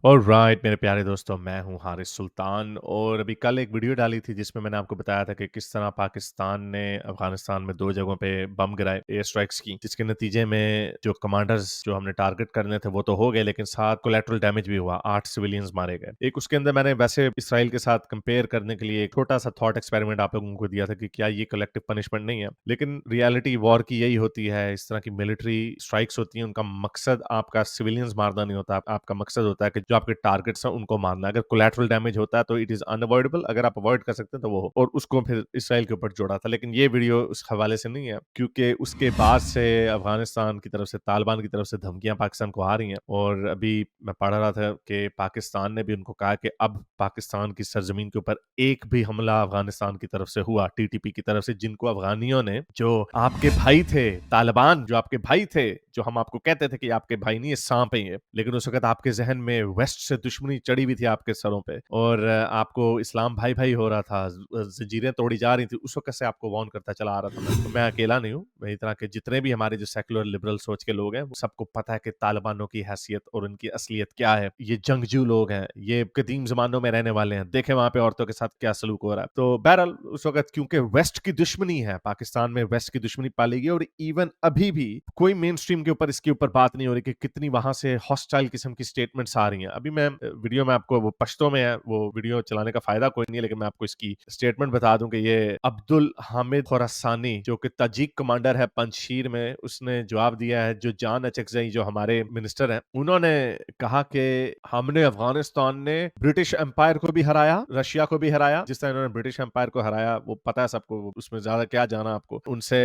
Alright मेरे प्यारे दोस्तों, मैं हूं हारिस सुल्तान। और अभी कल एक वीडियो डाली थी जिसमें मैंने आपको बताया था कि किस तरह पाकिस्तान ने अफगानिस्तान में दो जगहों पे बम गिराए, एयर स्ट्राइक्स की, जिसके नतीजे में जो कमांडर्स जो हमने टारगेट करने थे वो तो हो गए, लेकिन साथ कोलेटरल डैमेज भी हुआ, 8 सिविलियंस मारे गए। एक उसके अंदर मैंने वैसे इसराइल के साथ कंपेयर करने के लिए एक छोटा सा थॉट एक्सपेरिमेंट आप लोगों को दिया था कि क्या ये कलेक्टिव पनिशमेंट नहीं है, लेकिन रियलिटी वॉर की यही होती है। इस तरह की मिलिट्री स्ट्राइक्स होती हैं, उनका मकसद आपका सिविलियंस मारना नहीं होता, आपका मकसद होता है कि जो आपके टारगेट्स हैं उनको मारना। अगर कोलैटरल डैमेज होता है तो इट इज अनअवॉइडेबल, अगर आप अवॉइड कर सकते हैं तो वो हो। और उसको फिर इसराइल के ऊपर जोड़ा था, लेकिन ये वीडियो उस हवाले से नहीं है, क्योंकि उसके बाद से अफगानिस्तान की तरफ से, तालिबान की तरफ से धमकियां पाकिस्तान को आ रही हैं। और अभी मैं पढ़ रहा था कि पाकिस्तान ने भी उनको कहा कि अब पाकिस्तान की सरजमीन के ऊपर एक भी हमला अफगानिस्तान की तरफ से हुआ, टीटीपी की तरफ से, जिनको अफगानियों ने, जो आपके भाई थे, तालिबान जो आपके भाई थे, जो हम आपको कहते थे कि आपके भाई नहीं, ये सांप है ये, लेकिन उस वक्त आपके जहन में वेस्ट से दुश्मनी चढ़ी हुई थी आपके सरों पे, और आपको इस्लाम भाई भाई हो रहा था, जंजीरें तोड़ी जा रही थी, उस वक्त से आपको वार्न करता चला आ रहा था। मैं अकेला नहीं हूँ, मेरी तरह के जितने भी हमारे जो सेकुलर लिबरल सोच के लोग हैं, वो सबको पता है कि तालिबानों की हैसियत और उनकी असलियत क्या है। ये जंगजू लोग हैं, ये कदीम जमानों में रहने वाले हैं, देखे वहां पे औरतों के साथ क्या सलूक हो रहा है। तो बहरहाल उस वक्त क्योंकि वेस्ट की दुश्मनी है, पाकिस्तान में वेस्ट की दुश्मनी पाली गई, और इवन अभी भी कोई मेन स्ट्रीम के ऊपर इसके ऊपर बात नहीं हो रही कि कितनी वहां से हॉस्टाइल किस्म की स्टेटमेंट्स आ रही हैं। अभी मैं वीडियो में आपको, वो पश्तो में है, वो वीडियो चलाने का फायदा कोई नहीं है, लेकिन मैं आपको इसकी स्टेटमेंट बता दूं कि ये अब्दुल हामिद खुरासानी, जो कि ताजिक कमांडर है पंजशीर में, उसने जवाब दिया है। जो जान अचकजई जो हमारे मिनिस्टर हैं, उन्होंने कहा कि हमने, अफगानिस्तान ने ब्रिटिश एम्पायर को भी हराया, रशिया को भी हराया, जिस तरह इन्होंने ब्रिटिश एम्पायर को हराया वो पता है सबको, उसमें ज्यादा क्या जाना आपको। उनसे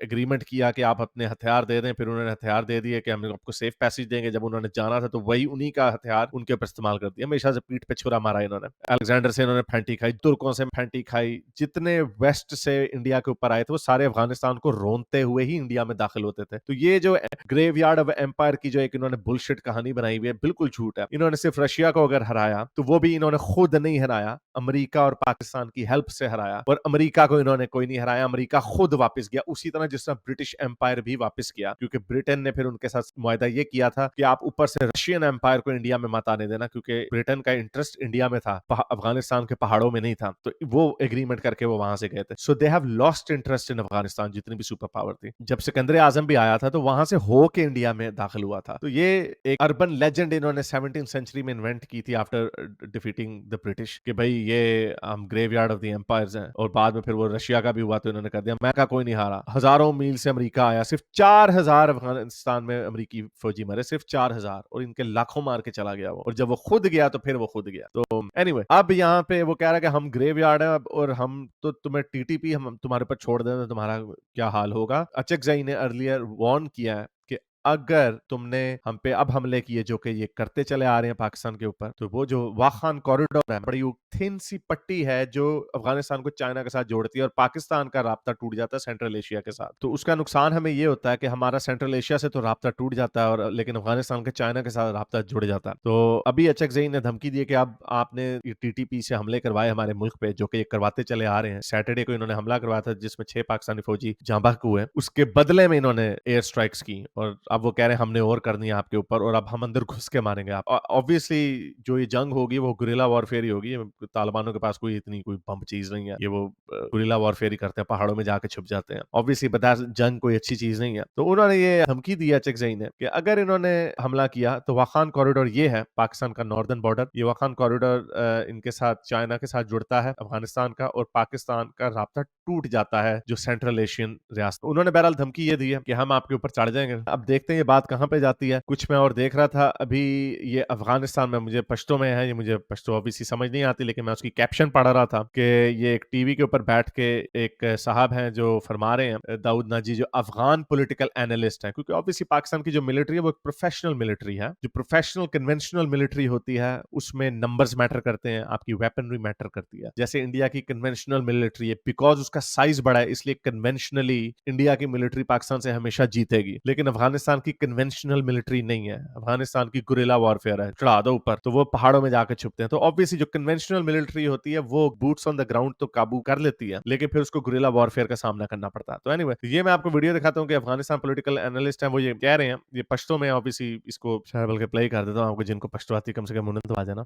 एग्रीमेंट किया कि आप अपने हथियार दे दें, फिर उन्होंने हथियार दे दिए कि हम आपको सेफ पैसेज देंगे। जब उन्होंने जाना था तो वही उन्हीं का हथियार उनके ऊपर इस्तेमाल कर दिया। हमेशा से पीठ पे छुरा मारा इन्होंने। अलेक्जेंडर से इन्होंने फेंटी खाई, तुर्कों से फेंटी खाई, जितने वेस्ट से इंडिया के ऊपर आए थे वो सारे अफगानिस्तान को रोनते हुए ही इंडिया में दाखिल होते थे। तो ये जो ग्रेवयार्ड ऑफ एम्पायर की जो एक इन्होंने बुलशिट कहानी बनाई हुई है, बिल्कुल झूठ है। इन्होंने सिर्फ रशिया को अगर हराया तो वो भी इन्होंने खुद नहीं हराया, अमेरिका और पाकिस्तान की हेल्प से हराया। और अमेरिका को इन्होंने कोई नहीं हराया, अमेरिका खुद वापस गया, उसी तरह जिस तरह ब्रिटिश एम्पायर भी वापस गया, क्योंकि ब्रिटेन ने फिर उनके साथ मुआहदा ये किया था कि आप ऊपर से रशियन एम्पायर को इंडिया में मत आने देना, क्योंकि ब्रिटेन का इंटरेस्ट इंडिया में था, अफगानिस्तान के पहाड़ों में नहीं था। तो वो एग्रीमेंट करके वो वहां से गए थे। So they have lost interest in Afghanistan, जितनी भी सुपर पावर थी। जब सिकंदर आजम भी आया था तो वहां से हो के इंडिया में दाखिल हुआ था। तो ये एक अर्बन लेजेंड इन्होंने 17th सेंचुरी में इन्वेंट की थी आफ्टर डिफीटिंग द ब्रिटिश, कि भाई ये हम ग्रेवयार्ड ऑफ द एम्पायर्स हैं। और बाद में फिर वो रशिया का भी हुआ तो इन्होंने कर दिया। मैं का कोई नहीं हारा, हजारों मील से अमेरिका आया, सिर्फ 4000 अफगानिस्तान में अमेरिकी फौजी मरे, सिर्फ 4000, और इनके लाखों मार के चला गया वो। और जब वो खुद गया तो फिर वो खुद गया। तो एनीवे, अब यहाँ पे वो कह रहा है कि हम ग्रेवयार्ड है और हम तो तुम्हें टीटीपी हम तुम्हारे ऊपर छोड़ दें तो तुम्हारा क्या हाल होगा। अचकजई ने अर्लियर वार्न किया है कि अगर तुमने हम पे अब हमले किए, जो कि ये करते चले आ रहे हैं पाकिस्तान के ऊपर, तो वो जो वाखान कॉरिडोर है, बड़ी थिन सी पट्टी है जो अफगानिस्तान को चाइना के साथ जोड़ती है, और पाकिस्तान का राब्ता टूट जाता है सेंट्रल एशिया के साथ। तो उसका नुकसान हमें ये होता है कि हमारा सेंट्रल एशिया से तो राब्ता टूट जाता है, और लेकिन अफगानिस्तान के चाइना के साथ राब्ता जुड़ जाता है। तो अभी अचकजई ने धमकी दी कि अब आपने टीटीपी से हमले करवाए हमारे मुल्क पे, जो कि ये करवाते चले आ रहे हैं। सैटरडे को इन्होंने हमला करवाया था जिसमें 6 पाकिस्तानी फौजी जाँ बहक हुए, उसके बदले में इन्होंने एयर स्ट्राइक्स की, और अब वो कह रहे हैं हमने और करनी है आपके ऊपर, और अब हम अंदर घुस के मारेंगे आप। ऑब्वियसली जो ये जंग होगी वो गुरिल्ला वॉरफेयर ही होगी। तालिबानों के पास कोई इतनी कोई बम चीज नहीं है, ये वो गुरिल्ला वॉरफेयर ही करते हैं, पहाड़ों में जाके छुप जाते हैं। ऑब्वियसली बता, जंग कोई अच्छी चीज नहीं है। तो उन्होंने ये धमकी दी है चकजई ने कि अगर इन्होंने हमला किया तो वाखान कॉरिडोर, ये है पाकिस्तान का नॉर्दर्न बॉर्डर, ये वाखान कॉरिडोर इनके साथ, चाइना के साथ जुड़ता है अफगानिस्तान का, और पाकिस्तान का राब्ता टूट जाता है जो सेंट्रल एशियन रियासत। उन्होंने बहरहाल धमकी ये दी है कि हम आपके ऊपर चढ़ जाएंगे। अब देखते हैं ये बात कहां पे जाती है। कुछ मैं और देख रहा था अभी, ये अफगानिस्तान में, मुझे पश्तो में है, ये मुझे पश्तो ऑब्वियसली समझ नहीं आती, लेकिन मैं उसकी कैप्शन पढ़ रहा था कि ये एक टीवी के ऊपर बैठ के एक साहब हैं जो फरमा रहे हैं, दाऊद नाजी, जो अफगान पॉलिटिकल एनालिस्ट हैं, क्योंकि ऑब्वियसली पाकिस्तान की जो मिलिट्री है वो एक प्रोफेशनल मिलिट्री है। जो प्रोफेशनल कन्वेंशनल मिलिट्री होती है उसमें नंबर्स मैटर करते हैं, आपकी वेपनरी मैटर करती है। जैसे इंडिया की कन्वेंशनल मिलिट्री है, बिकॉज उसका साइज बड़ा है, इसलिए कन्वेंशनली इंडिया की मिलिट्री पाकिस्तान से हमेशा जीतेगी। लेकिन अफगानिस्तान अफगानिस्तान की कन्वेंशनल मिलिट्री नहीं है, अफगानिस्तान की गुरिल्ला वॉरफेयर है, चढ़ा दो ऊपर तो वो पहाड़ों में जाकर छुपते हैं। तो ऑब्वियसली जो कन्वेंशनल मिलिट्री होती है वो बूट्स ऑन द ग्राउंड तो काबू कर लेती है, लेकिन फिर उसको गुरिल्ला वॉरफेयर का सामना करना पड़ता है। तो एनीवे ये मैं आपको वीडियो दिखाता हूँ कि अफगानिस्तान पॉलिटिकल एनालिस्ट है वो ये कह रहे हैं, ये पश्तो में ऑब्वियसली इसको शायद बल्कि प्ले कर देता हूँ आपको, जिनको पश्तो आती कम से कम उन्हें तो आ जाना।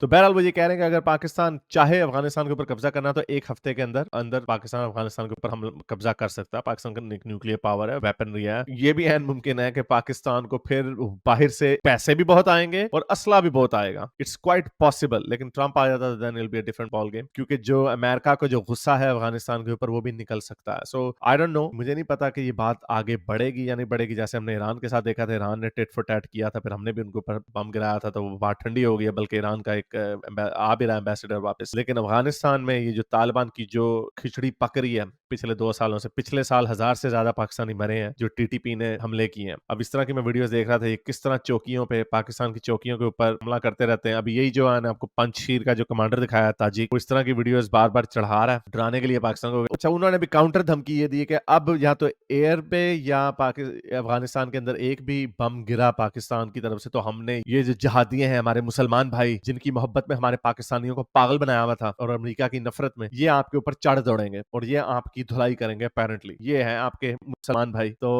तो बहरहाल वो ये कह रहे हैं कि अगर पाकिस्तान चाहे अफगानिस्तान के ऊपर कब्जा करना तो एक हफ्ते के अंदर अंदर पाकिस्तान अफगानिस्तान के ऊपर हम कब्जा कर सकता है। पाकिस्तान का न्यूक्लियर पावर है, वेपनरी है। ये भी ऐन मुमकिन है कि पाकिस्तान को फिर बाहर से पैसे भी बहुत आएंगे और असला भी बहुत आएगा। इट्स क्वाइट पॉसिबल, लेकिन ट्रंप आ जाता then it will be a different ball game, क्योंकि जो अमेरिका को जो गुस्सा है अफगानिस्तान के ऊपर वो भी निकल सकता है। सो आई डोंट नो, मुझे नहीं पता कि ये बात आगे बढ़ेगी या नहीं बढ़ेगी। जैसे हमने ईरान के साथ देखा था, ईरान ने टिट फॉर टैट किया था, फिर हमने भी उनके ऊपर बम गिराया था, तो वो बात ठंडी हो गई है। बल्कि ईरान का एक आ भी रहा है एम्बेसडर वापस। लेकिन अफगानिस्तान में ये जो तालिबान की जो खिचड़ी पक रही है पिछले 2 सालों से, पिछले साल 1000 से ज्यादा पाकिस्तानी मरे हैं जो टीटीपी ने हमले किए हैं। अब इस तरह की मैं वीडियोस देख रहा था, ये किस तरह चौकियों पे, पाकिस्तान की चौकियों के ऊपर हमला करते रहते हैं। अभी यही जो है ना आपको पंजशीर का जो कमांडर दिखाया ताजिक, वो इस तरह की वीडियोस बार बार चढ़ा रहा है डराने के लिए पाकिस्तान को। अच्छा, उन्होंने भी काउंटर धमकी ये दी कि अब या तो एयर पे या अफगानिस्तान के अंदर एक भी बम गिरा पाकिस्तान की तरफ से तो हमने ये जो जहादिये हैं हमारे मुसलमान भाई, जिनकी मोहब्बत में हमारे पाकिस्तानियों को पागल बनाया हुआ था और अमेरिका की नफरत में, ये आपके ऊपर चढ़ दौड़ेंगे और ये आपकी धुलाई करेंगे। अपेरेंटली ये है आपके मुसलमान भाई। तो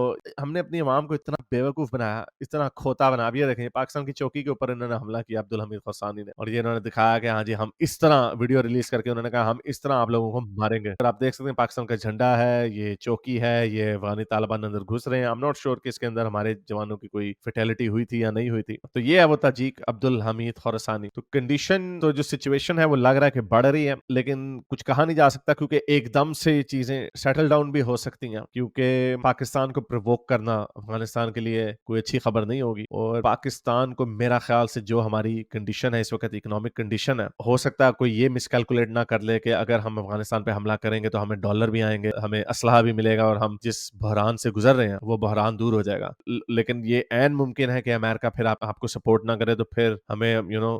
हमने अपनी आवाम को इतना बेवकूफ बनाया, इतना खोता बनाया। अब ये देखें, पाकिस्तान की चौकी के ऊपर इन्होंने हमला किया अब्दुल हमीद खुरसानी ने, और ये इन्होंने दिखाया कि हाँ जी हम इस तरह वीडियो रिलीज करके उन्होंने कहा हम इस तरह आप लोगों को मारेंगे। और आप देख सकते हैं पाकिस्तान का झंडा है, ये चौकी है, ये अफगानी तालिबान अंदर घुस रहे हैं। आई एम नॉट श्योर कि इसके अंदर हमारे जवानों की कोई फेटेलिटी हुई थी या नहीं हुई थी। तो ये है वो ताजिक अब्दुल हमीद खुरसानी। तो कंडीशन, तो जो सिचुएशन है वो लग रहा है कि बढ़ रही है, लेकिन कुछ कहा नहीं जा सकता क्योंकि एकदम से ये चीजें सेटल डाउन भी हो सकती हैं, क्योंकि पाकिस्तान को प्रोवोक करना अफगानिस्तान के लिए कोई अच्छी खबर नहीं होगी। और पाकिस्तान को मेरा ख्याल से जो हमारी कंडीशन है इस वक्त, इकोनॉमिक कंडीशन है, हो सकता है कोई ये मिसकैलकुलेट ना कर ले कि अगर हम अफगानिस्तान पे हमला करेंगे तो हमें डॉलर भी आएंगे, हमें असलहा भी मिलेगा और हम जिस बहरान से गुजर रहे हैं वो बहरान दूर हो जाएगा। लेकिन ये ऐन मुमकिन है कि अमेरिका फिर आपको सपोर्ट ना करे, तो फिर हमें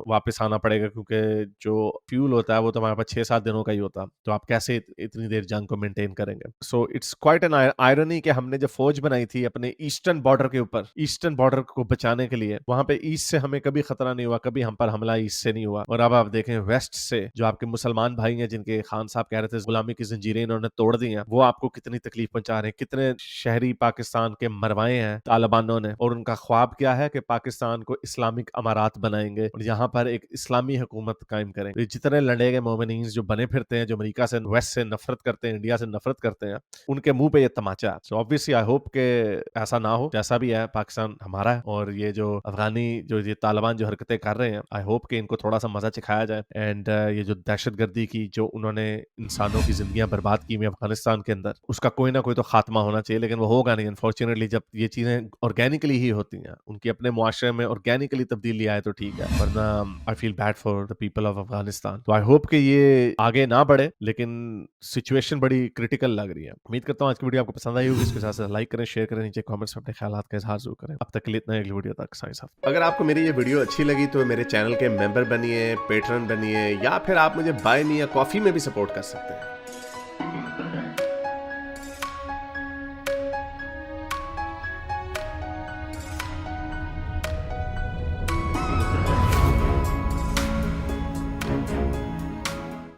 वापस आना पड़ेगा, क्योंकि जो फ्यूल होता है वो तो हमारे पास 6-7 दिनों का ही होता है। तो आप कैसे इतनी देर जंग को मेंटेन करेंगे? So it's quite an irony कि हमने जो फौज बनाई थी अपने ईस्टर्न बॉर्डर के ऊपर, ईस्टर्न बॉर्डर को बचाने के लिए, वहां पे ईस्ट से हमें कभी खतरा नहीं हुआ, कभी हम पर हमला ईस्ट से नहीं हुआ। और अब आप देखें वेस्ट से जो आपके मुसलमान भाई हैं, जिनके खान साहब कह रहे थे गुलामी की जंजीरें इन्होंने तोड़ दी हैं, वो आपको कितनी तकलीफ पहुंचा रहे हैं। कितने शहरी पाकिस्तान के मरवाए हैं तालिबानों ने, और उनका ख्वाब क्या है कि पाकिस्तान को इस्लामिक अमारात बनाएंगे और यहाँ पर एक इस्लामी हुकूमत कायम करेंगे। जितने लड़े गए मोमिनीन जो बने फिरते हैं, जो अमेरिका से, वेस्ट से नफरत करते हैं, इंडिया से नफरत करते हैं, उनके मुंह पे ये तमाचा है। सो ऑब्वियसली आई होप के ऐसा ना हो। जैसा भी है पाकिस्तान हमारा है, और ये जो अफगानी जो ये तालिबान जो हरकतें कर रहे हैं, आई होप कि इनको थोड़ा सा मजा चिखाया जाए। एंड ये जो दहशतगर्दी की जो उन्होंने इंसानों की जिंदगियां बर्बाद की हुई अफगानिस्तान के अंदर, उसका कोई ना कोई तो खात्मा होना चाहिए, लेकिन वो होगा नहीं अनफॉर्चुनेटली। जब ये चीजें ऑर्गेनिकली ही होती हैं, उनकी अपने मुआशरे में ऑर्गेनिकली तब्दीली आए तो ठीक है, वरना I feel bad for the people of Afghanistan. तो आई होप कि ये आगे ना बढ़े, लेकिन सिचुएशन बड़ी क्रिटिकल लग रही है। उम्मीद करता हूँ आज की वीडियो आपको पसंद आई होगी। इसके साथ साथ लाइक करें, शेयर करें, नीचे कमेंट्स में अपने ख्यालात का इजहार जरूर करें। अब तक के लिए इतना ही, अगली वीडियो तक साइंस ऑफ। अगर आपको मेरी ये वीडियो अच्छी लगी तो मेरे चैनल के मेंबर बनिए, पेट्रन बनिए, या फिर आप मुझे बाय मी या कॉफी में भी सपोर्ट कर सकते हैं।